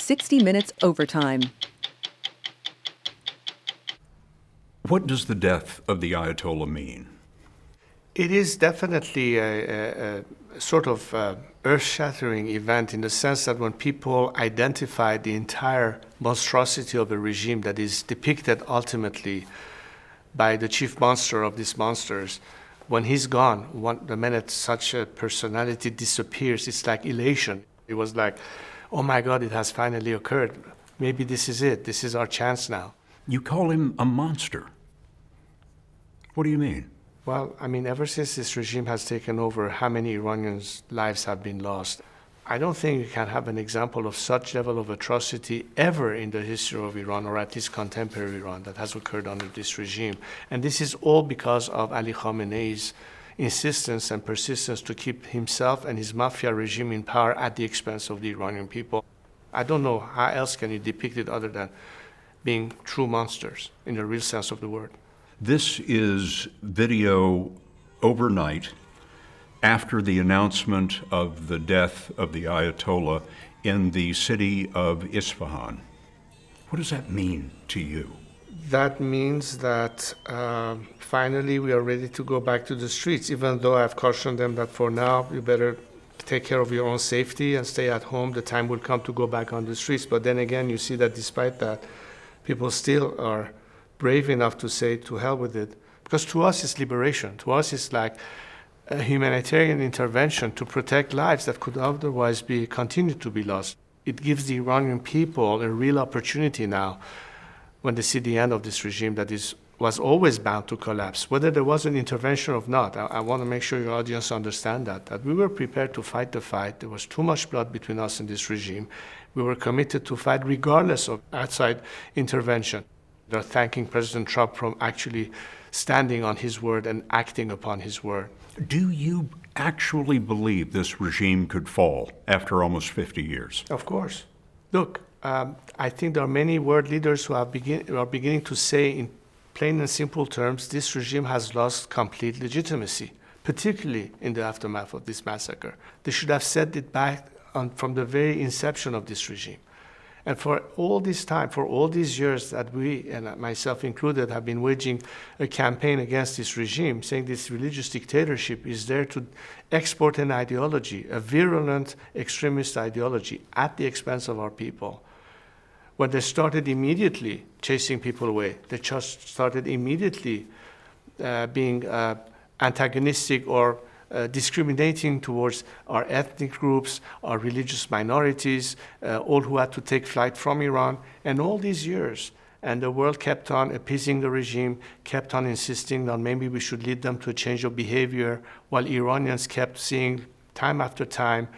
60 Minutes Overtime. What does the death of the Ayatollah mean? It is definitely a sort of earth-shattering event in the sense that when people identify the entire monstrosity of a regime that is depicted ultimately by the chief monster of these monsters, when he's gone, the minute such a personality disappears, it's like elation. It was like, oh my God, it has finally occurred. Maybe this is it. This is our chance now. You call him a monster. What do you mean? Well, I mean, ever since this regime has taken over, how many Iranians' lives have been lost? I don't think you can have an example of such level of atrocity ever in the history of Iran, or at least contemporary Iran, that has occurred under this regime. And this is all because of Ali Khamenei's insistence and persistence to keep himself and his mafia regime in power at the expense of the Iranian people. I don't know how else can you depict it other than being true monsters in the real sense of the word. This is video overnight after the announcement of the death of the Ayatollah in the city of Isfahan. What does that mean to you? That means that finally we are ready to go back to the streets, even though I've cautioned them that for now you better take care of your own safety and stay at home. The time will come to go back on the streets. But then again, you see that despite that, people still are brave enough to say, to hell with it. Because to us, it's liberation. To us, it's like a humanitarian intervention to protect lives that could otherwise continue to be lost. It gives the Iranian people a real opportunity now when they see the end of this regime that was always bound to collapse, whether there was an intervention or not. I want to make sure your audience understand that we were prepared to fight the fight. There was too much blood between us and this regime. We were committed to fight regardless of outside intervention. They're thanking President Trump for actually standing on his word and acting upon his word. Do you actually believe this regime could fall after almost 50 years? Of course. Look, I think there are many world leaders who are beginning to say in plain and simple terms, this regime has lost complete legitimacy, particularly in the aftermath of this massacre. They should have said it back from the very inception of this regime. And for all this time, for all these years that we, and myself included, have been waging a campaign against this regime, saying this religious dictatorship is there to export an ideology, a virulent extremist ideology, at the expense of our people. When they started immediately chasing people away, they just started immediately being antagonistic or discriminating towards our ethnic groups, our religious minorities, all who had to take flight from Iran, and all these years. And the world kept on appeasing the regime, kept on insisting that maybe we should lead them to a change of behavior, while Iranians kept seeing time after time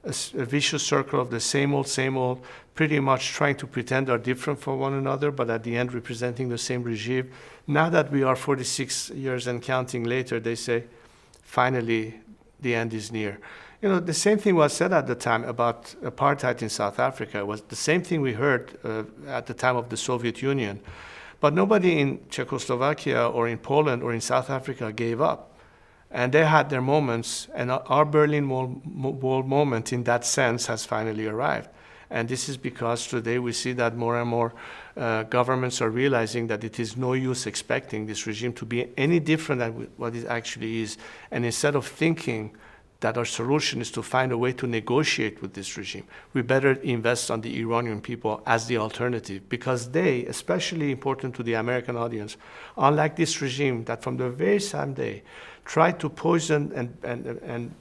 a vicious circle of the same old, pretty much trying to pretend they're different from one another, but at the end representing the same regime. Now that we are 46 years and counting later, they say, finally, the end is near. You know, the same thing was said at the time about apartheid in South Africa. It was the same thing we heard at the time of the Soviet Union. But nobody in Czechoslovakia or in Poland or in South Africa gave up. And they had their moments, and our Berlin Wall moment in that sense has finally arrived. And this is because today we see that more and more governments are realizing that it is no use expecting this regime to be any different than what it actually is. And instead of thinking that our solution is to find a way to negotiate with this regime, we better invest on the Iranian people as the alternative, because they, especially important to the American audience, unlike this regime that from the very same day tried to poison and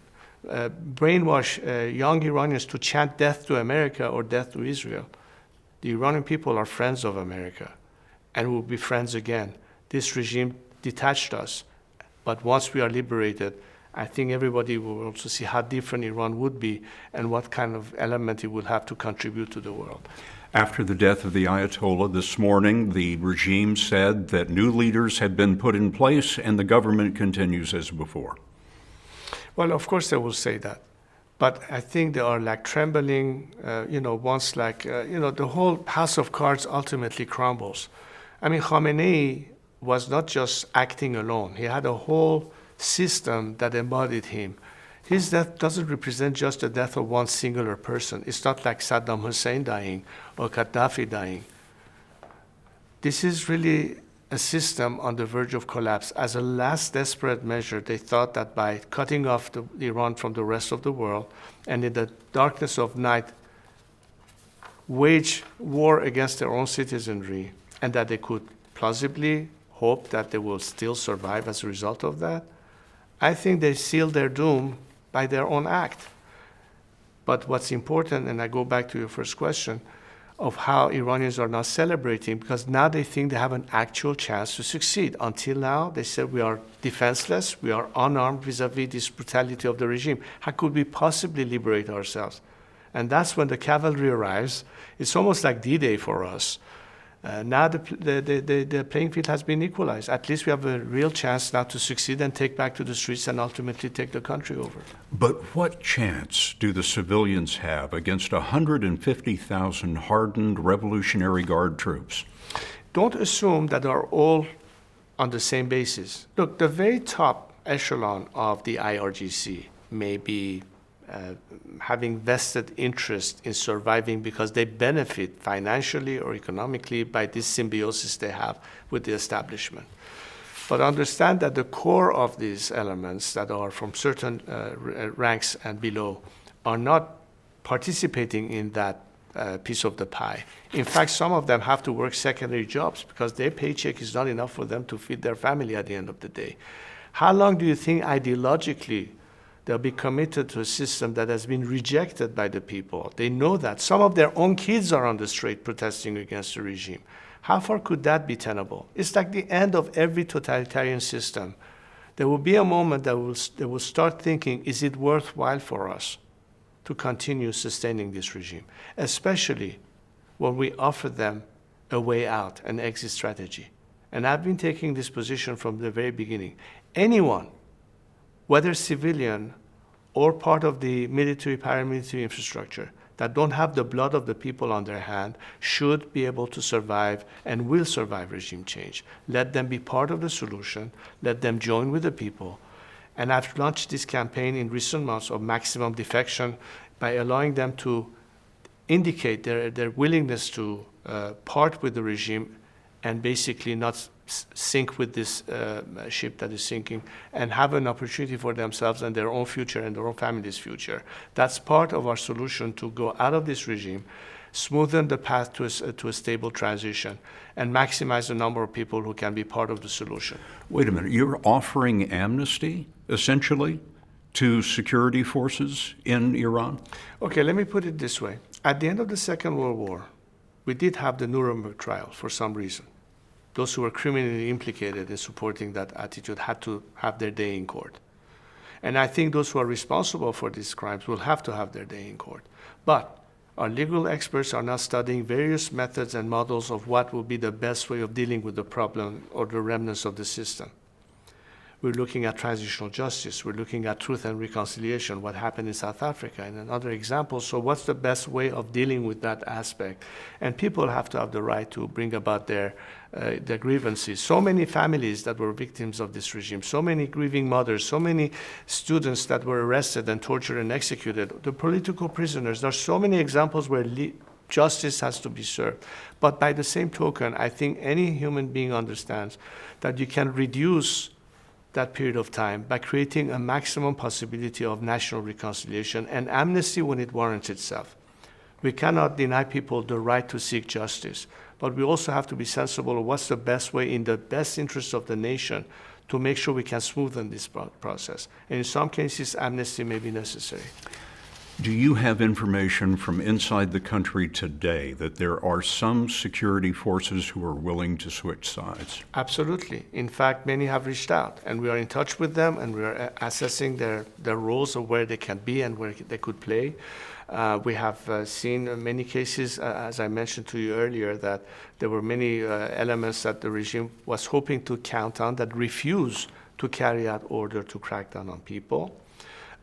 brainwash young Iranians to chant death to America or death to Israel. The Iranian people are friends of America and will be friends again. This regime detached us, but once we are liberated, I think everybody will also see how different Iran would be and what kind of element it will have to contribute to the world. After the death of the Ayatollah this morning, the regime said that new leaders had been put in place and the government continues as before. Well, of course they will say that. But I think they are like trembling, once like, the whole house of cards ultimately crumbles. I mean, Khamenei was not just acting alone. He had a whole system that embodied him. His death doesn't represent just the death of one singular person. It's not like Saddam Hussein dying or Gaddafi dying. This is really a system on the verge of collapse. As a last desperate measure, they thought that by cutting off Iran from the rest of the world and in the darkness of night, wage war against their own citizenry, and that they could plausibly hope that they will still survive as a result of that. I think they sealed their doom by their own act. But what's important, and I go back to your first question, of how Iranians are now celebrating, because now they think they have an actual chance to succeed. Until now, they said we are defenseless, we are unarmed vis-a-vis this brutality of the regime. How could we possibly liberate ourselves? And that's when the cavalry arrives. It's almost like D-Day for us. Now the playing field has been equalized. At least we have a real chance now to succeed and take back to the streets and ultimately take the country over. But what chance do the civilians have against 150,000 hardened Revolutionary Guard troops? Don't assume that they're all on the same basis. Look, the very top echelon of the IRGC may be having vested interest in surviving because they benefit financially or economically by this symbiosis they have with the establishment. But understand that the core of these elements that are from certain ranks and below are not participating in that piece of the pie. In fact, some of them have to work secondary jobs because their paycheck is not enough for them to feed their family at the end of the day. How long do you think ideologically they'll be committed to a system that has been rejected by the people? They know that. Some of their own kids are on the street protesting against the regime. How far could that be tenable? It's like the end of every totalitarian system. There will be a moment that they will start thinking, is it worthwhile for us to continue sustaining this regime? Especially when we offer them a way out, an exit strategy. And I've been taking this position from the very beginning. Anyone, whether civilian or part of the military, paramilitary infrastructure, that don't have the blood of the people on their hand should be able to survive and will survive regime change. Let them be part of the solution. Let them join with the people. And I've launched this campaign in recent months of maximum defection by allowing them to indicate their willingness to part with the regime and basically not sink with this ship that is sinking and have an opportunity for themselves and their own future and their own family's future. That's part of our solution to go out of this regime, smoothen the path to a stable transition, and maximize the number of people who can be part of the solution. Wait a minute, you're offering amnesty, essentially, to security forces in Iran? Okay, let me put it this way. At the end of the Second World War, we did have the Nuremberg trial for some reason. Those who were criminally implicated in supporting that attitude had to have their day in court. And I think those who are responsible for these crimes will have to have their day in court. But our legal experts are now studying various methods and models of what will be the best way of dealing with the problem or the remnants of the system. We're looking at transitional justice. We're looking at truth and reconciliation, what happened in South Africa, and another example. So what's the best way of dealing with that aspect? And people have to have the right to bring about their grievances. So many families that were victims of this regime, so many grieving mothers, so many students that were arrested and tortured and executed, the political prisoners. There are so many examples where justice has to be served. But by the same token, I think any human being understands that you can reduce that period of time by creating a maximum possibility of national reconciliation and amnesty when it warrants itself. We cannot deny people the right to seek justice, but we also have to be sensible of what's the best way in the best interest of the nation to make sure we can smoothen this process. And in some cases, amnesty may be necessary. Do you have information from inside the country today that there are some security forces who are willing to switch sides? Absolutely. In fact, many have reached out, and we are in touch with them, and we are assessing their roles of where they can be and where they could play. We have seen in many cases, as I mentioned to you earlier, that there were many elements that the regime was hoping to count on that refused to carry out order to crack down on people.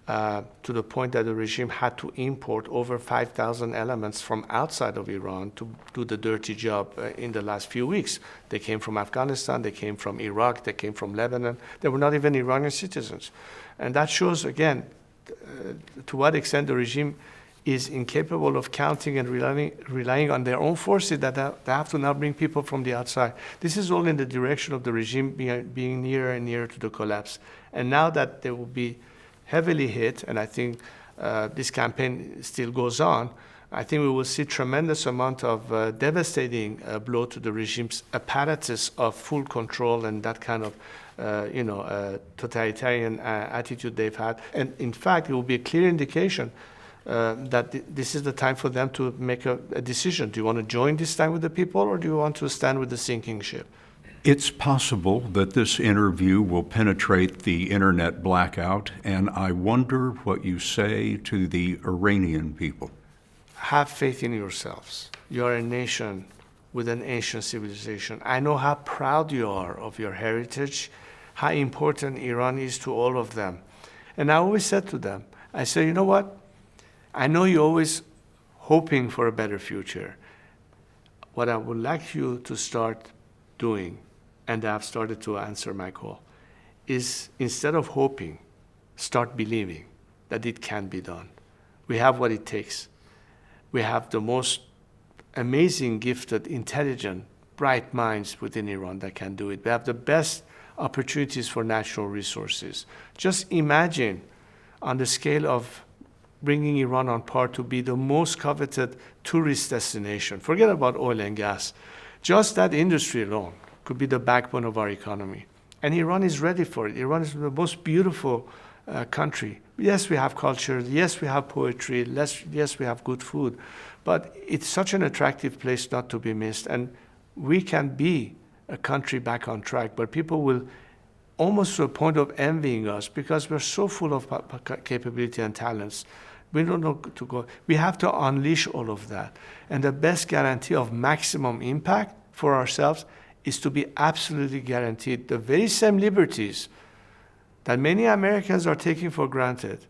To the point that the regime had to import over 5,000 elements from outside of Iran to do the dirty job in the last few weeks. They came from Afghanistan, they came from Iraq, they came from Lebanon. They were not even Iranian citizens. And that shows, again, to what extent the regime is incapable of counting and relying on their own forces, that they have to now bring people from the outside. This is all in the direction of the regime being nearer and nearer to the collapse. And now that they will be heavily hit, and I think this campaign still goes on, I think we will see tremendous amount of devastating blow to the regime's apparatus of full control and that kind of totalitarian attitude they've had. And in fact, it will be a clear indication that this is the time for them to make a decision. Do you want to join this time with the people, or do you want to stand with the sinking ship? It's possible that this interview will penetrate the internet blackout, and I wonder what you say to the Iranian people. Have faith in yourselves. You are a nation with an ancient civilization. I know how proud you are of your heritage, how important Iran is to all of them. And I always said to them, I said, you know what? I know you're always hoping for a better future. What I would like you to start doing, and I've started to answer my call, is instead of hoping, start believing that it can be done. We have what it takes. We have the most amazing, gifted, intelligent, bright minds within Iran that can do it. We have the best opportunities for natural resources. Just imagine on the scale of bringing Iran on par to be the most coveted tourist destination. Forget about oil and gas. Just that industry alone could be the backbone of our economy. And Iran is ready for it. Iran is the most beautiful country. Yes, we have culture. Yes, we have poetry. Yes, we have good food. But it's such an attractive place not to be missed. And we can be a country back on track, but people will almost to a point of envying us because we're so full of capability and talents. We don't know to go. We have to unleash all of that. And the best guarantee of maximum impact for ourselves is to be absolutely guaranteed the very same liberties that many Americans are taking for granted.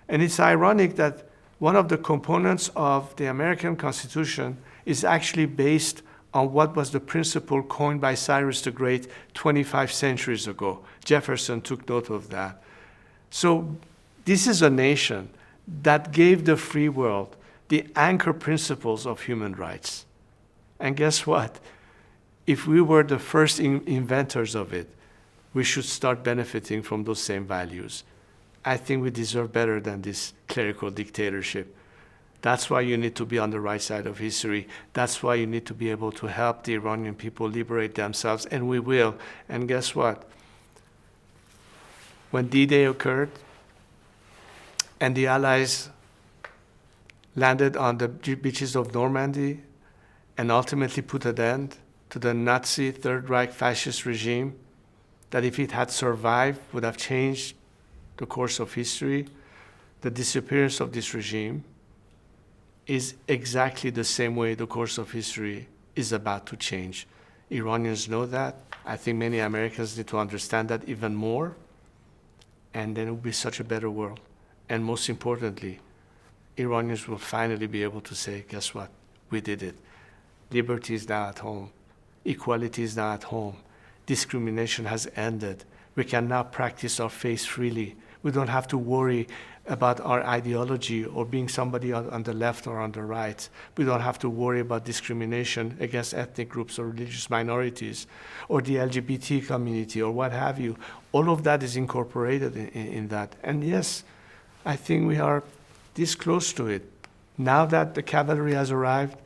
And it's ironic that one of the components of the American Constitution is actually based on what was the principle coined by Cyrus the Great 25 centuries ago. Jefferson took note of that. So this is a nation that gave the free world the anchor principles of human rights. And guess what? If we were the first inventors of it, we should start benefiting from those same values. I think we deserve better than this clerical dictatorship. That's why you need to be on the right side of history. That's why you need to be able to help the Iranian people liberate themselves, and we will. And guess what? When D-Day occurred and the Allies landed on the beaches of Normandy and ultimately put an end to the Nazi Third Reich fascist regime, that if it had survived would have changed the course of history, the disappearance of this regime is exactly the same way the course of history is about to change. Iranians know that. I think many Americans need to understand that even more. And then it will be such a better world. And most importantly, Iranians will finally be able to say, guess what? We did it. Liberty is now at home. Equality is now at home. Discrimination has ended. We can now practice our faith freely. We don't have to worry about our ideology or being somebody on the left or on the right. We don't have to worry about discrimination against ethnic groups or religious minorities or the LGBT community or what have you. All of that is incorporated in that. And yes, I think we are this close to it. Now that the cavalry has arrived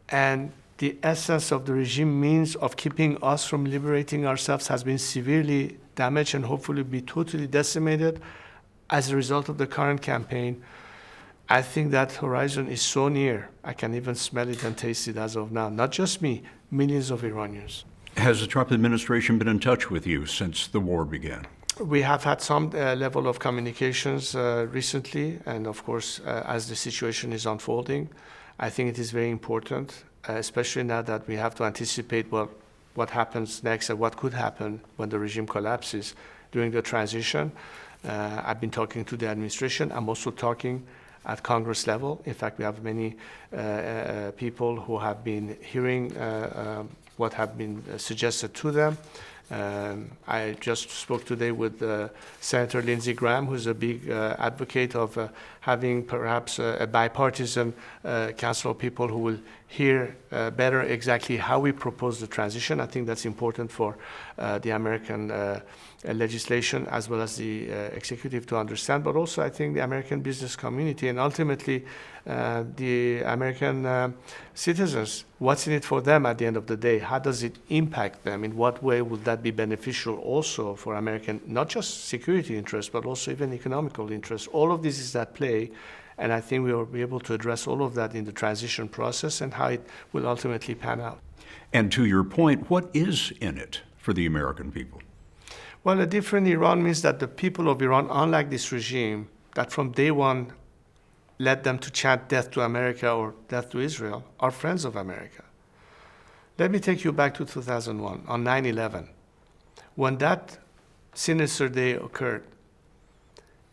and the essence of the regime means of keeping us from liberating ourselves has been severely damaged and hopefully be totally decimated as a result of the current campaign, I think that horizon is so near. I can even smell it and taste it as of now. Not just me, millions of Iranians. Has the Trump administration been in touch with you since the war began? We have had some level of communications recently, and of course, as the situation is unfolding, I think it is very important, especially now that we have to anticipate what happens next and what could happen when the regime collapses during the transition. I've been talking to the administration. I'm also talking at Congress level. In fact, we have many people who have been hearing what have been suggested to them. I just spoke today with Senator Lindsey Graham, who's a big advocate of having perhaps a bipartisan council of people who will hear better exactly how we propose the transition. I think that's important for the American legislation as well as the executive to understand, but also I think the American business community and ultimately the American citizens. What's in it for them at the end of the day? How does it impact them? In what way would that be beneficial also for American, not just security interests, but also even economical interests? All of this is at play, and I think we will be able to address all of that in the transition process and how it will ultimately pan out. And to your point, what is in it for the American people? Well, a different Iran means that the people of Iran, unlike this regime, that from day one led them to chant death to America or death to Israel, are friends of America. Let me take you back to 2001, on 9/11, when that sinister day occurred.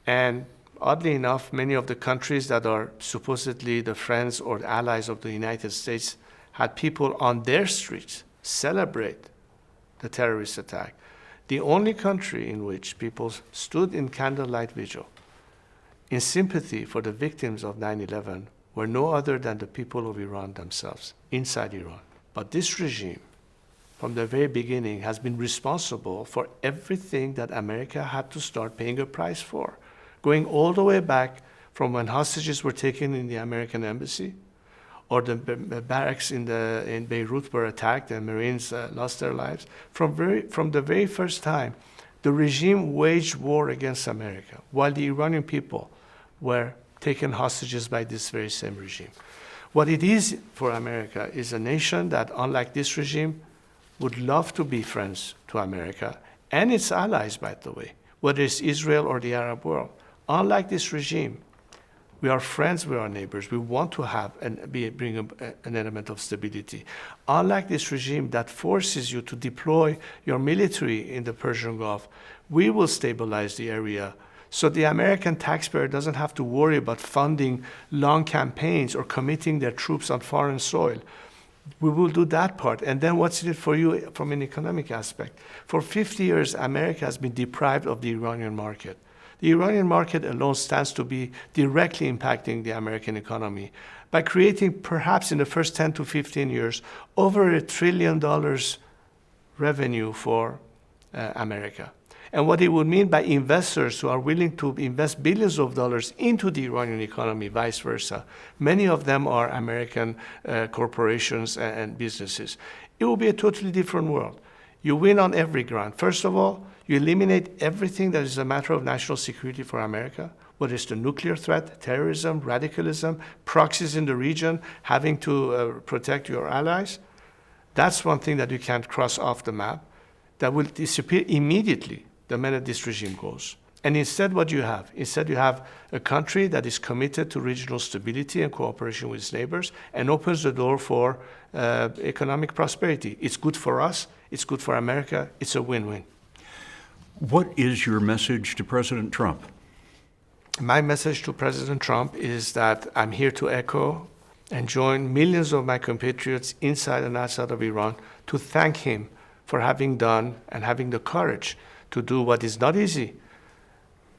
And oddly enough, many of the countries that are supposedly the friends or the allies of the United States had people on their streets celebrate the terrorist attack. The only country in which people stood in candlelight vigil in sympathy for the victims of 9/11 were no other than the people of Iran themselves, inside Iran. But this regime, from the very beginning, has been responsible for everything that America had to start paying a price for, going all the way back from when hostages were taken in the American embassy, or the barracks in Beirut were attacked and Marines lost their lives. From the very first time, the regime waged war against America, while the Iranian people were taken hostages by this very same regime. What it is for America is a nation that, unlike this regime, would love to be friends to America and its allies, by the way, whether it's Israel or the Arab world. Unlike this regime, we are friends with our neighbors. We want to have and bring an element of stability. Unlike this regime that forces you to deploy your military in the Persian Gulf, we will stabilize the area so the American taxpayer doesn't have to worry about funding long campaigns or committing their troops on foreign soil. We will do that part. And then what's in it for you from an economic aspect? For 50 years, America has been deprived of the Iranian market. The Iranian market alone stands to be directly impacting the American economy by creating, perhaps in the first 10 to 15 years, over $1 trillion revenue for America. And what it would mean by investors who are willing to invest billions of dollars into the Iranian economy, vice versa. Many of them are American corporations and businesses. It will be a totally different world. You win on every ground. First of all, you eliminate everything that is a matter of national security for America, whether it's the nuclear threat, terrorism, radicalism, proxies in the region, having to protect your allies. That's one thing that you can't cross off the map. That will disappear immediately the minute this regime goes. And instead, what you have? Instead, you have a country that is committed to regional stability and cooperation with its neighbors and opens the door for economic prosperity. It's good for us. It's good for America. It's a win-win. What is your message to President Trump? My message to President Trump is that I'm here to echo and join millions of my compatriots inside and outside of Iran to thank him for having done and having the courage to do what is not easy,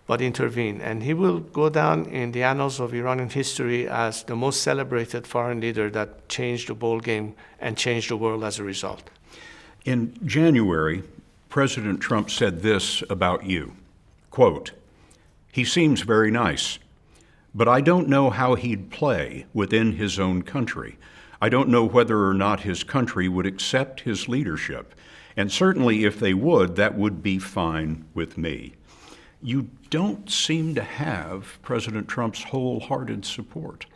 but intervene. And he will go down in the annals of Iranian history as the most celebrated foreign leader that changed the ball game and changed the world as a result. In January, President Trump said this about you, quote, "He seems very nice, but I don't know how he'd play within his own country. I don't know whether or not his country would accept his leadership. And certainly if they would, that would be fine with me." You don't seem to have President Trump's wholehearted support.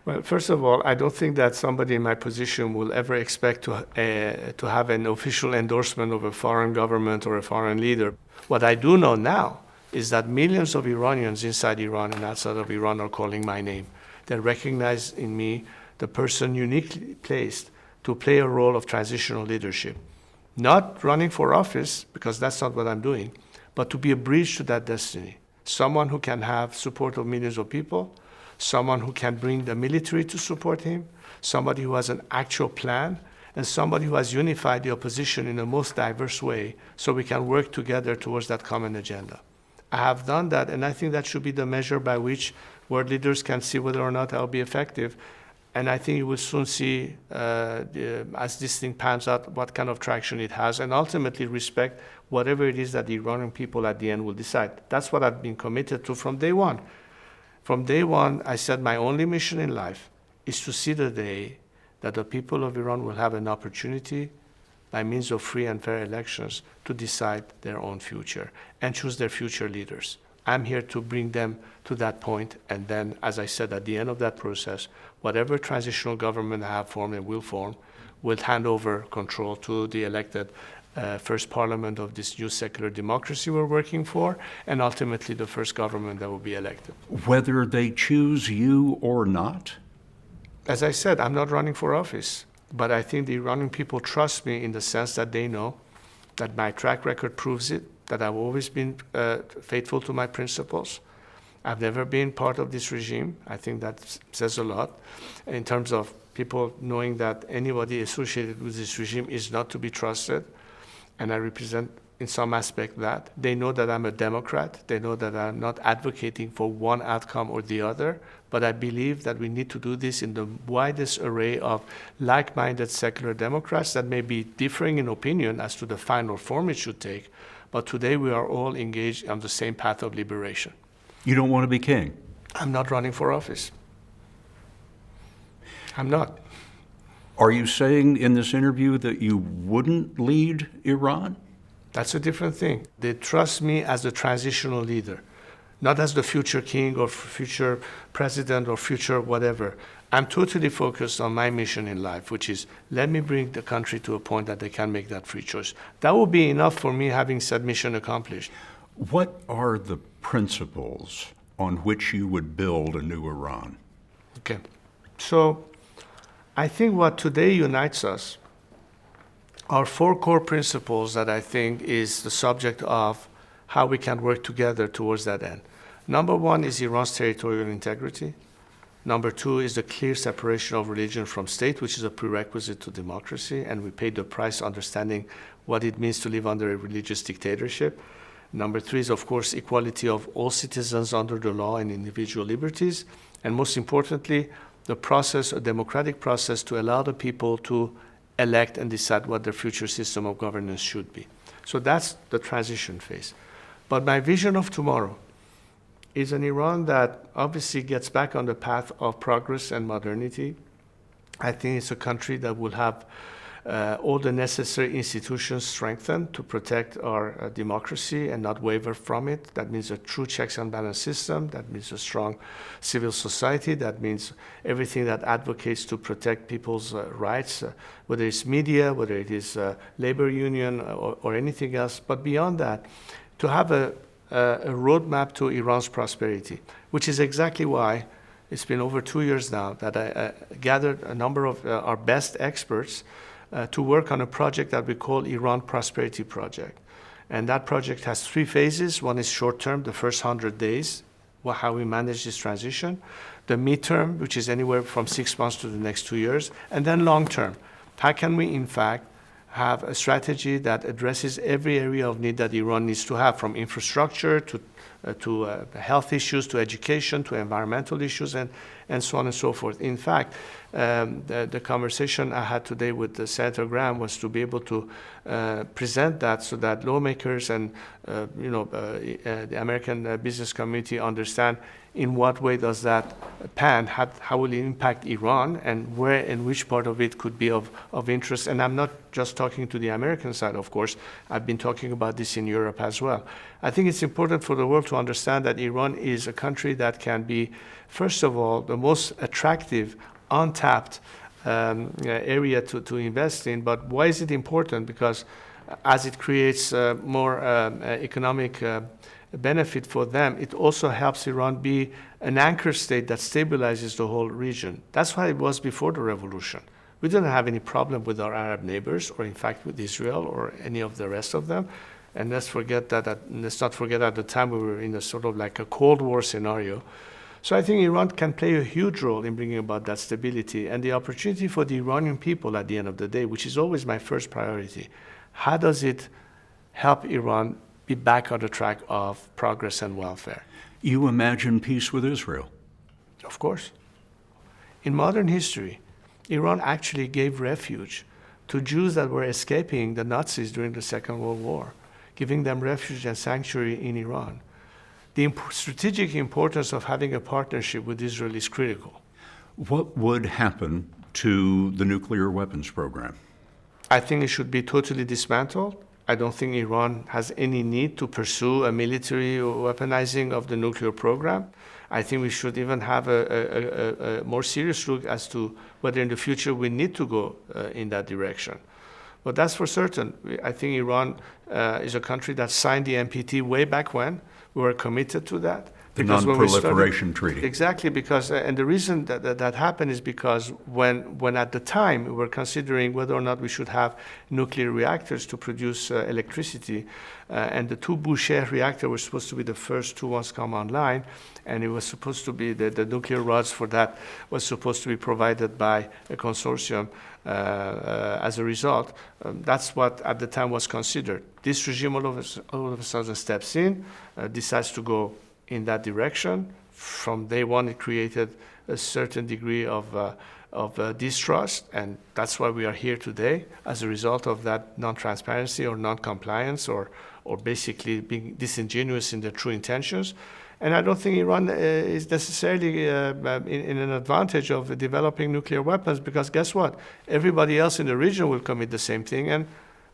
Well, first of all, I don't think that somebody in my position will ever expect to have an official endorsement of a foreign government or a foreign leader. What I do know now is that millions of Iranians inside Iran and outside of Iran are calling my name. They recognize in me the person uniquely placed to play a role of transitional leadership. Not running for office, because that's not what I'm doing, but to be a bridge to that destiny. Someone who can have support of millions of people, someone who can bring the military to support him, somebody who has an actual plan, and somebody who has unified the opposition in the most diverse way so we can work together towards that common agenda. I have done that, and I think that should be the measure by which world leaders can see whether or not I'll be effective. And I think you will soon see, as this thing pans out, what kind of traction it has, and ultimately respect whatever it is that the Iranian people at the end will decide. That's what I've been committed to from day one. From day one, I said my only mission in life is to see the day that the people of Iran will have an opportunity by means of free and fair elections to decide their own future and choose their future leaders. I'm here to bring them to that point, and then, as I said, at the end of that process, whatever transitional government I have formed and will form will hand over control to the elected first parliament of this new secular democracy we're working for, and ultimately the first government that will be elected. Whether they choose you or not? As I said, I'm not running for office, but I think the Iranian people trust me in the sense that they know that my track record proves it, that I've always been faithful to my principles. I've never been part of this regime. I think that says a lot in terms of people knowing that anybody associated with this regime is not to be trusted, and I represent in some aspect that. They know that I'm a Democrat. They know that I'm not advocating for one outcome or the other, but I believe that we need to do this in the widest array of like-minded secular Democrats that may be differing in opinion as to the final form it should take, but today we are all engaged on the same path of liberation. You don't want to be king? I'm not running for office. I'm not. Are you saying in this interview that you wouldn't lead Iran? That's a different thing. They trust me as the transitional leader, not as the future king or future president or future whatever. I'm totally focused on my mission in life, which is let me bring the country to a point that they can make that free choice. That will be enough for me having said mission accomplished. What are the principles on which you would build a new Iran? Okay. So I think what today unites us are four core principles that I think is the subject of how we can work together towards that end. Number one is Iran's territorial integrity. Number two is the clear separation of religion from state, which is a prerequisite to democracy, and we paid the price understanding what it means to live under a religious dictatorship. Number three is, of course, equality of all citizens under the law and individual liberties. And most importantly, the process, a democratic process to allow the people to elect and decide what their future system of governance should be. So that's the transition phase. But my vision of tomorrow is an Iran that obviously gets back on the path of progress and modernity. I think it's a country that will have all the necessary institutions strengthened to protect our democracy and not waver from it. That means a true checks and balance system. That means a strong civil society. That means everything that advocates to protect people's rights, whether it's media, whether it is labor union or anything else. But beyond that, to have a roadmap to Iran's prosperity, which is exactly why it's been over 2 years now that I gathered a number of our best experts to work on a project that we call Iran Prosperity Project. And that project has three phases. One is short-term, the first 100 days, how we manage this transition. The midterm, which is anywhere from 6 months to the next 2 years. And then long-term, how can we, in fact, have a strategy that addresses every area of need that Iran needs to have, from infrastructure to health issues, to education, to environmental issues, and so on and so forth. In fact, the conversation I had today with Senator Graham was to be able to present that so that lawmakers and the American business community understand in what way does that pan, how will it impact Iran, and where and which part of it could be of interest. And I'm not just talking to the American side, of course. I've been talking about this in Europe as well. I think it's important for the world to understand that Iran is a country that can be, first of all, the most attractive, untapped area to invest in. But why is it important? Because as it creates more economic benefit for them, it also helps Iran be an anchor state that stabilizes the whole region. That's why it was before the revolution. We didn't have any problem with our Arab neighbors, or in fact with Israel or any of the rest of them. And let's not forget at the time we were in a sort of like a Cold War scenario. So I think Iran can play a huge role in bringing about that stability and the opportunity for the Iranian people at the end of the day, which is always my first priority. How does it help Iran be back on the track of progress and welfare? You imagine peace with Israel. Of course. In modern history, Iran actually gave refuge to Jews that were escaping the Nazis during the Second World War, giving them refuge and sanctuary in Iran. The strategic importance of having a partnership with Israel is critical. What would happen to the nuclear weapons program? I think it should be totally dismantled. I don't think Iran has any need to pursue a military weaponizing of the nuclear program. I think we should even have a more serious look as to whether in the future we need to go in that direction. But that's for certain. I think Iran is a country that signed the NPT way back when. We were committed to that. The Non-Proliferation Treaty. Exactly, because, and the reason that happened is because when at the time we were considering whether or not we should have nuclear reactors to produce electricity, and the two Boucher reactors were supposed to be the first two ones come online, and it was supposed to be the nuclear rods for that was supposed to be provided by a consortium. As a result, that's what at the time was considered. This regime all of a sudden steps in, decides to go in that direction. From day one, it created a certain degree of distrust, and that's why we are here today as a result of that non-transparency or non-compliance or basically being disingenuous in their true intentions. And I don't think Iran is necessarily in an advantage of developing nuclear weapons, because guess what? Everybody else in the region will commit the same thing, and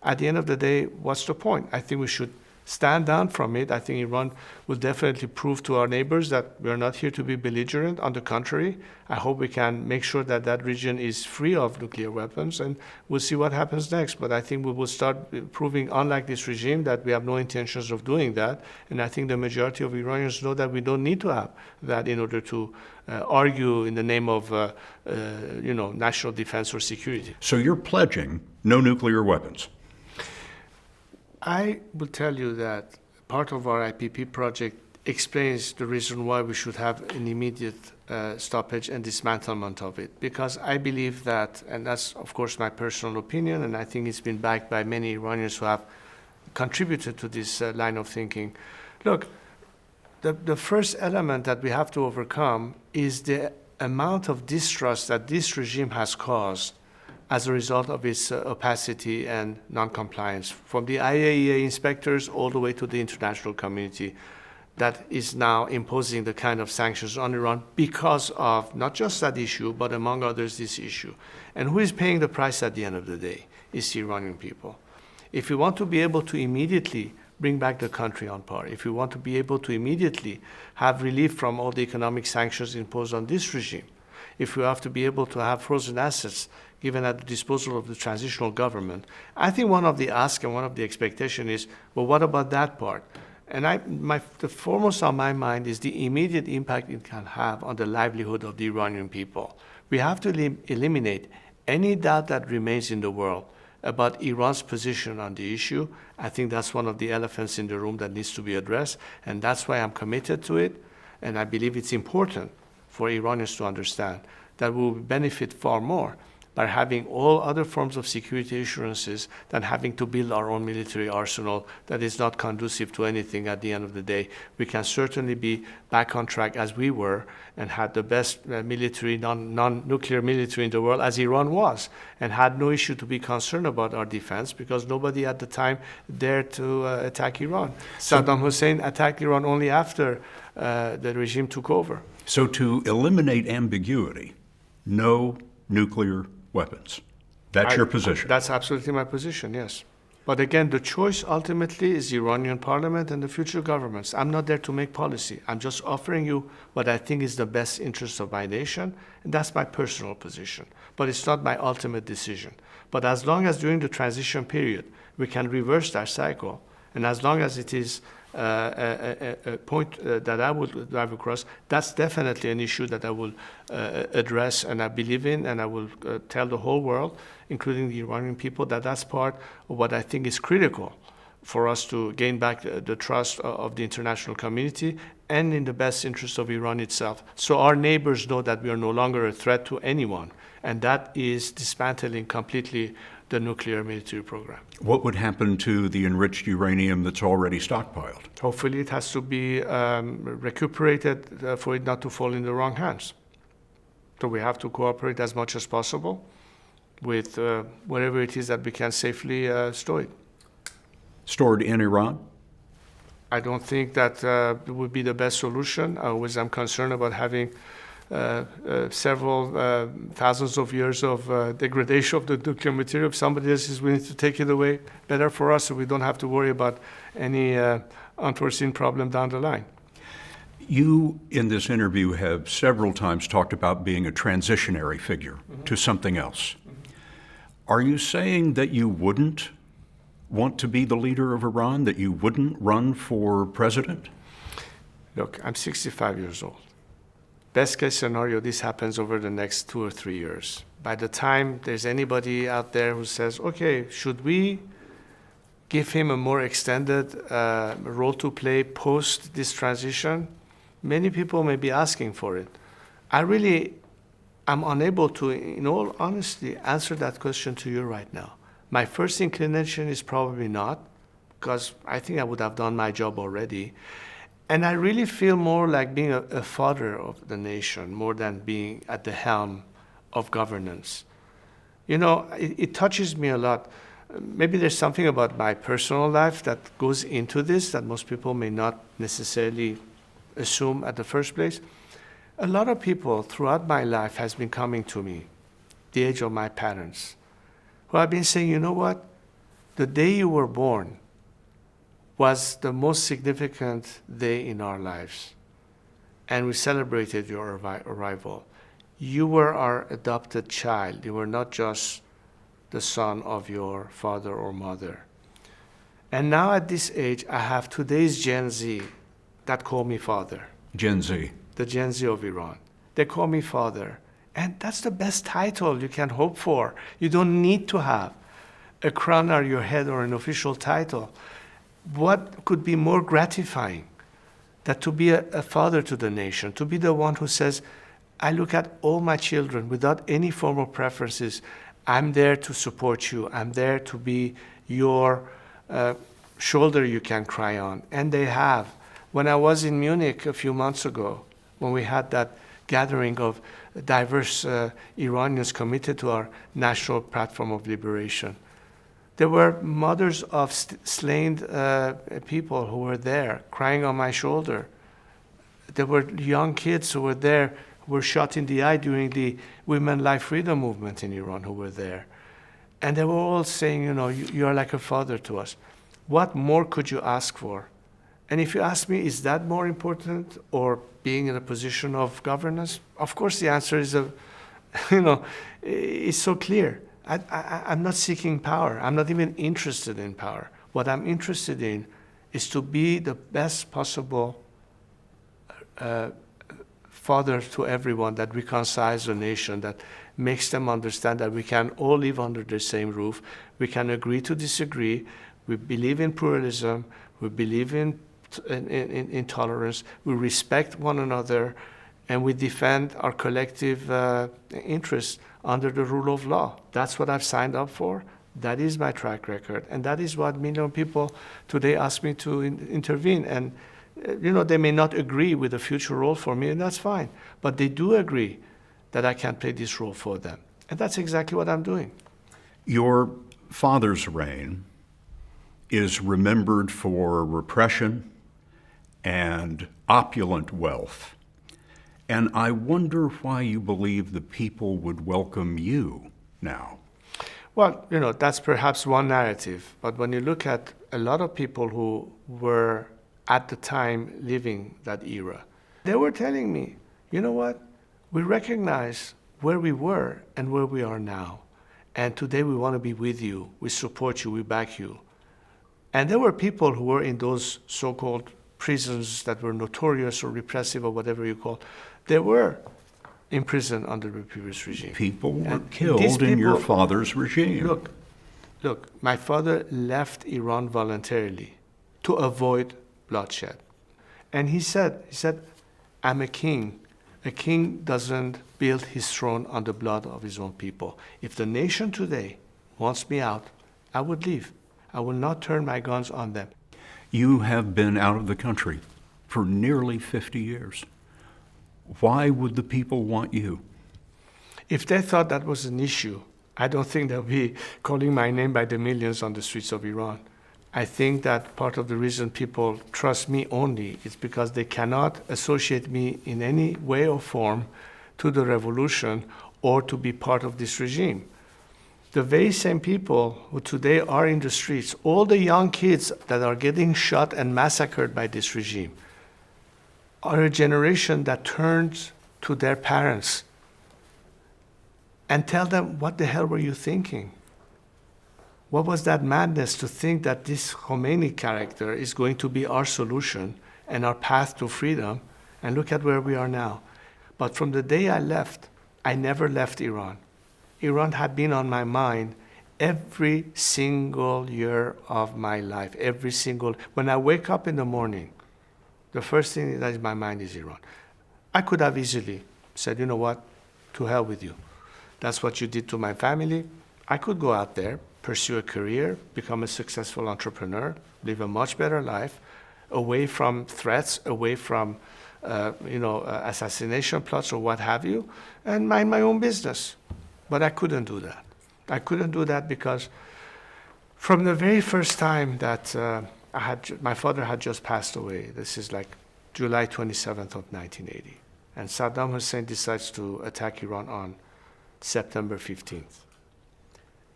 at the end of the day, what's the point? I think we should stand down from it. I think Iran will definitely prove to our neighbors that we are not here to be belligerent. On the contrary, I hope we can make sure that that region is free of nuclear weapons, and we'll see what happens next. But I think we will start proving, unlike this regime, that we have no intentions of doing that. And I think the majority of Iranians know that we don't need to have that in order to argue in the name of national defense or security. So you're pledging no nuclear weapons? I will tell you that part of our IPP project explains the reason why we should have an immediate stoppage and dismantlement of it. Because I believe that, and that's of course my personal opinion, and I think it's been backed by many Iranians who have contributed to this line of thinking. Look, the first element that we have to overcome is the amount of distrust that this regime has caused as a result of its opacity and non-compliance, from the IAEA inspectors all the way to the international community that is now imposing the kind of sanctions on Iran because of not just that issue, but among others, this issue. And who is paying the price at the end of the day? It's the Iranian people. If we want to be able to immediately bring back the country on par, if we want to be able to immediately have relief from all the economic sanctions imposed on this regime, if we have to be able to have frozen assets given at the disposal of the transitional government, I think one of the asks and one of the expectation is, well, what about that part? And the foremost on my mind is the immediate impact it can have on the livelihood of the Iranian people. We have to eliminate any doubt that remains in the world about Iran's position on the issue. I think that's one of the elephants in the room that needs to be addressed, and that's why I'm committed to it, and I believe it's important for Iranians to understand that we will benefit far more by having all other forms of security assurances than having to build our own military arsenal that is not conducive to anything at the end of the day. We can certainly be back on track as we were and had the best military, non-nuclear military in the world as Iran was, and had no issue to be concerned about our defense because nobody at the time dared to attack Iran. Saddam Hussein attacked Iran only after the regime took over. So to eliminate ambiguity, no nuclear weapons. That's your position? That's absolutely my position, yes. But again, the choice ultimately is the Iranian parliament and the future governments. I'm not there to make policy. I'm just offering you what I think is the best interest of my nation, and that's my personal position. But it's not my ultimate decision. But as long as during the transition period we can reverse that cycle, and as long as it is a point that I would drive across, that's definitely an issue that I will address and I believe in, and I will tell the whole world, including the Iranian people, that that's part of what I think is critical for us to gain back the trust of the international community and in the best interest of Iran itself. So our neighbors know that we are no longer a threat to anyone, and that is dismantling completely the nuclear military program. What would happen to the enriched uranium that's already stockpiled? Hopefully it has to be recuperated for it not to fall in the wrong hands. So we have to cooperate as much as possible with whatever it is that we can safely store it. Stored in Iran? I don't think that would be the best solution. I always am concerned about having several thousands of years of degradation of the nuclear material. If somebody else is willing to take it away, better for us, so we don't have to worry about any unforeseen problem down the line. You, in this interview, have several times talked about being a transitionary figure to something else. Are you saying that you wouldn't want to be the leader of Iran, that you wouldn't run for president? Look, I'm 65 years old. Best case scenario, this happens over the next 2 or 3 years. By the time there's anybody out there who says, okay, should we give him a more extended role to play post this transition? Many people may be asking for it. I'm unable to, in all honesty, answer that question to you right now. My first inclination is probably not, because I think I would have done my job already. And I really feel more like being a father of the nation, more than being at the helm of governance. You know, it touches me a lot. Maybe there's something about my personal life that goes into this that most people may not necessarily assume at the first place. A lot of people throughout my life has been coming to me, the age of my parents, who have been saying, you know what? The day you were born was the most significant day in our lives, and we celebrated your arrival. You were our adopted child. You were not just the son of your father or mother. And now at this age, I have today's Gen Z that call me father. Gen Z. The Gen Z of Iran. They call me father. And that's the best title you can hope for. You don't need to have a crown on your head or an official title. What could be more gratifying than to be a father to the nation, to be the one who says, I look at all my children without any form of preferences. I'm there to support you. I'm there to be your shoulder you can cry on. And they have. When I was in Munich a few months ago, when we had that gathering of diverse Iranians committed to our national platform of liberation, there were mothers of slain people who were there crying on my shoulder. There were young kids who were there, who were shot in the eye during the Women Life Freedom movement in Iran, who were there. And they were all saying, you know, you are like a father to us. What more could you ask for? And if you ask me, is that more important or being in a position of governance? Of course, the answer is, it's so clear. I'm not seeking power. I'm not even interested in power. What I'm interested in is to be the best possible father to everyone, that reconciles the nation, that makes them understand that we can all live under the same roof. We can agree to disagree. We believe in pluralism. We believe in tolerance. We respect one another, and we defend our collective interests under the rule of law. That's what I've signed up for. That is my track record. And that is what millions of people today ask me to intervene. And, they may not agree with the future role for me, and that's fine. But they do agree that I can play this role for them. And that's exactly what I'm doing. Your father's reign is remembered for repression and opulent wealth. And I wonder why you believe the people would welcome you now. Well, that's perhaps one narrative. But when you look at a lot of people who were at the time living that era, they were telling me, you know what? We recognize where we were and where we are now. And today we want to be with you. We support you. We back you. And there were people who were in those so-called prisons that were notorious or repressive or whatever you call. They were imprisoned under the previous regime. People were killed in your father's regime. Look, my father left Iran voluntarily to avoid bloodshed. And he said, I'm a king. A king doesn't build his throne on the blood of his own people. If the nation today wants me out, I would leave. I will not turn my guns on them. You have been out of the country for nearly 50 years. Why would the people want you? If they thought that was an issue, I don't think they'll be calling my name by the millions on the streets of Iran. I think that part of the reason people trust me only is because they cannot associate me in any way or form to the revolution or to be part of this regime. The very same people who today are in the streets, all the young kids that are getting shot and massacred by this regime, are a generation that turns to their parents and tell them, what the hell were you thinking? What was that madness to think that this Khomeini character is going to be our solution and our path to freedom? And look at where we are now. But from the day I left, I never left Iran. Iran had been on my mind every single year of my life, when I wake up in the morning, the first thing that is in my mind is Iran. I could have easily said, you know what, to hell with you. That's what you did to my family. I could go out there, pursue a career, become a successful entrepreneur, live a much better life, away from threats, away from assassination plots or what have you, and mind my own business. But I couldn't do that. I couldn't do that because from the very first time that my father had just passed away, this is like July 27th of 1980, and Saddam Hussein decides to attack Iran on September 15th.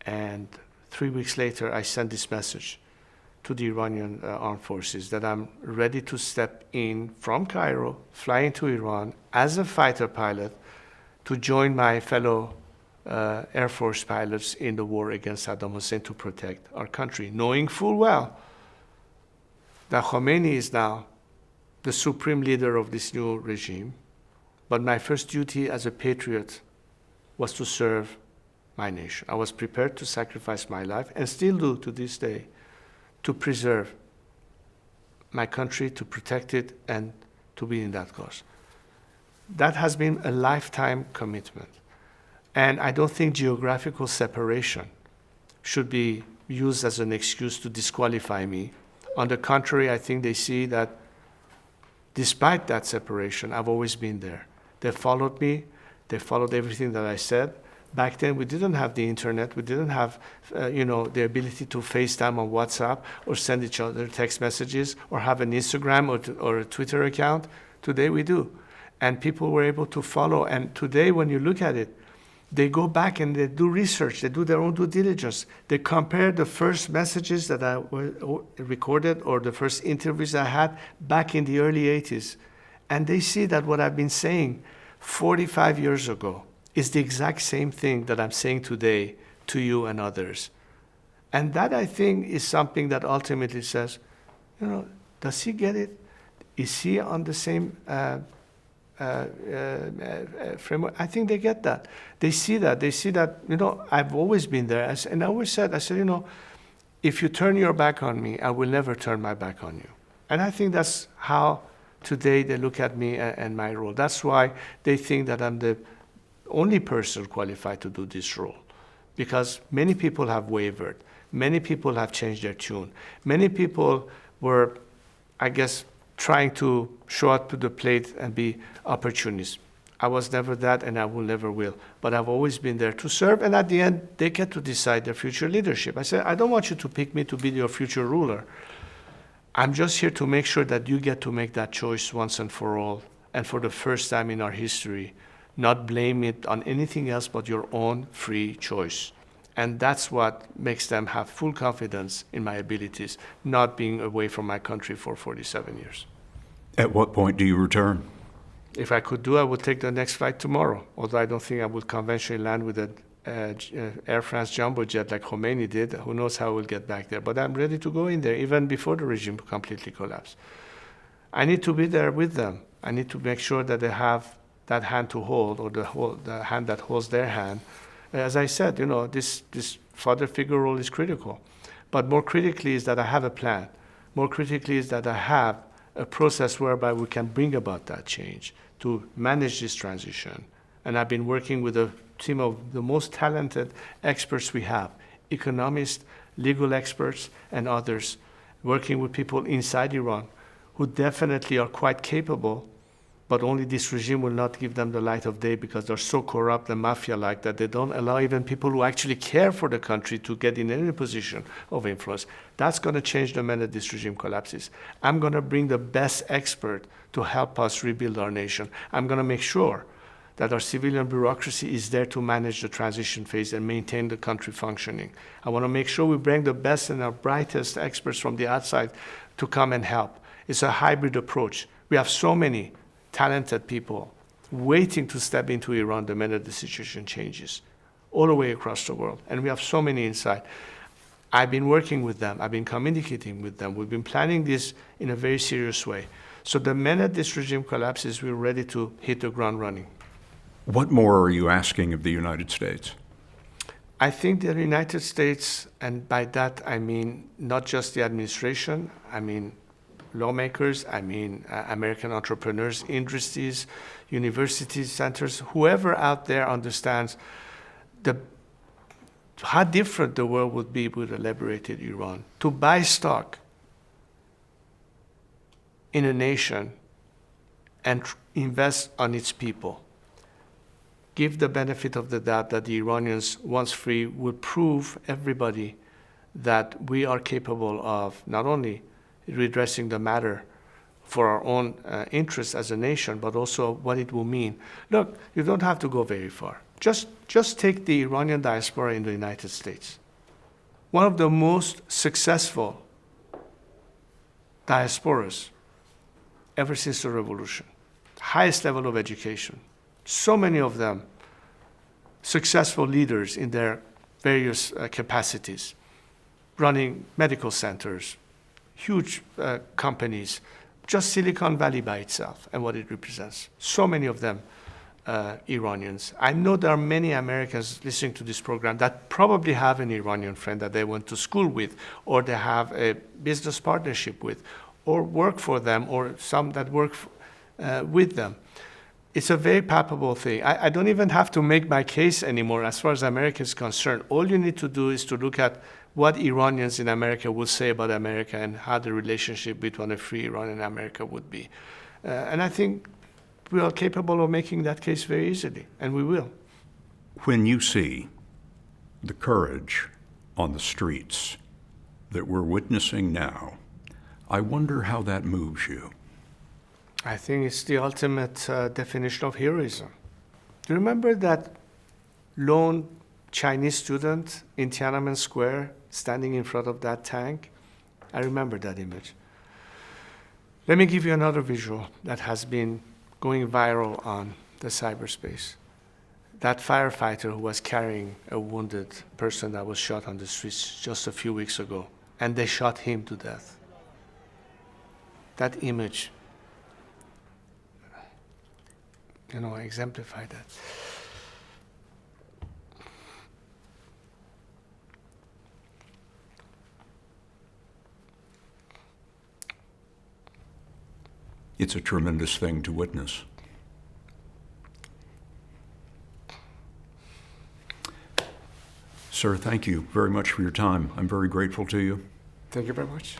And 3 weeks later, I sent this message to the Iranian armed forces that I'm ready to step in from Cairo, fly into Iran as a fighter pilot to join my fellow Air Force pilots in the war against Saddam Hussein to protect our country, knowing full well that Khomeini is now the supreme leader of this new regime. But my first duty as a patriot was to serve my nation. I was prepared to sacrifice my life, and still do to this day, to preserve my country, to protect it, and to be in that cause. That has been a lifetime commitment. And I don't think geographical separation should be used as an excuse to disqualify me. On the contrary, I think they see that despite that separation, I've always been there. They followed me. They followed everything that I said. Back then, we didn't have the internet. We didn't have, the ability to FaceTime on WhatsApp or send each other text messages or have an Instagram or a Twitter account. Today, we do. And people were able to follow. And today, when you look at it, they go back and they do research. They do their own due diligence. They compare the first messages that I recorded or the first interviews I had back in the early 80s. And they see that what I've been saying 45 years ago is the exact same thing that I'm saying today to you and others. And that, I think, is something that ultimately says, does he get it? Is he on the same framework? I think they get that. They see that, I've always been there. And I always said, if you turn your back on me, I will never turn my back on you. And I think that's how today they look at me and my role. That's why they think that I'm the only person qualified to do this role, because many people have wavered. Many people have changed their tune. Many people were, I guess, trying to show up to the plate and be opportunists. I was never that, and I will never will. But I've always been there to serve, and at the end, they get to decide their future leadership. I said, I don't want you to pick me to be your future ruler. I'm just here to make sure that you get to make that choice once and for all, and for the first time in our history, not blame it on anything else but your own free choice. And that's what makes them have full confidence in my abilities, not being away from my country for 47 years. At what point do you return? If I could do, I would take the next flight tomorrow, although I don't think I would conventionally land with an Air France jumbo jet like Khomeini did. Who knows how we'll get back there. But I'm ready to go in there, even before the regime completely collapsed. I need to be there with them. I need to make sure that they have that hand to hold, or the hand that holds their hand. As I said, this father figure role is critical. But more critically is that I have a plan. More critically is that I have a process whereby we can bring about that change to manage this transition. And I've been working with a team of the most talented experts we have, economists, legal experts, and others, working with people inside Iran who definitely are quite capable, but only this regime will not give them the light of day because they're so corrupt and mafia-like that they don't allow even people who actually care for the country to get in any position of influence. That's going to change the minute this regime collapses. I'm going to bring the best expert to help us rebuild our nation. I'm going to make sure that our civilian bureaucracy is there to manage the transition phase and maintain the country functioning. I want to make sure we bring the best and our brightest experts from the outside to come and help. It's a hybrid approach. We have so many talented people waiting to step into Iran the minute the situation changes, all the way across the world. And we have so many inside. I've been working with them. I've been communicating with them. We've been planning this in a very serious way. So the minute this regime collapses, we're ready to hit the ground running. What more are you asking of the United States? I think the United States, and by that I mean not just the administration, I mean lawmakers, I mean American entrepreneurs, industries, universities, centers, whoever out there understands how different the world would be with a liberated Iran. To buy stock in a nation and invest on its people, give the benefit of the doubt that the Iranians, once free, will prove everybody that we are capable of not only redressing the matter for our own interests as a nation, but also what it will mean. Look, you don't have to go very far. Just take the Iranian diaspora in the United States. One of the most successful diasporas ever since the revolution. Highest level of education. So many of them successful leaders in their various capacities, running medical centers, huge companies, just Silicon Valley by itself and what it represents. So many of them Iranians. I know there are many Americans listening to this program that probably have an Iranian friend that they went to school with, or they have a business partnership with, or work for them, or some that work with them. It's a very palpable thing. I don't even have to make my case anymore as far as America is concerned. All you need to do is to look at what Iranians in America would say about America and how the relationship between a free Iran and America would be. And I think we are capable of making that case very easily, and we will. When you see the courage on the streets that we're witnessing now, I wonder how that moves you. I think it's the ultimate definition of heroism. Do you remember that lone Chinese student in Tiananmen Square standing in front of that tank? I remember that image. Let me give you another visual that has been going viral on the cyberspace. That firefighter who was carrying a wounded person that was shot on the streets just a few weeks ago, and they shot him to death. That image, exemplify that. It's a tremendous thing to witness. Sir, thank you very much for your time. I'm very grateful to you. Thank you very much.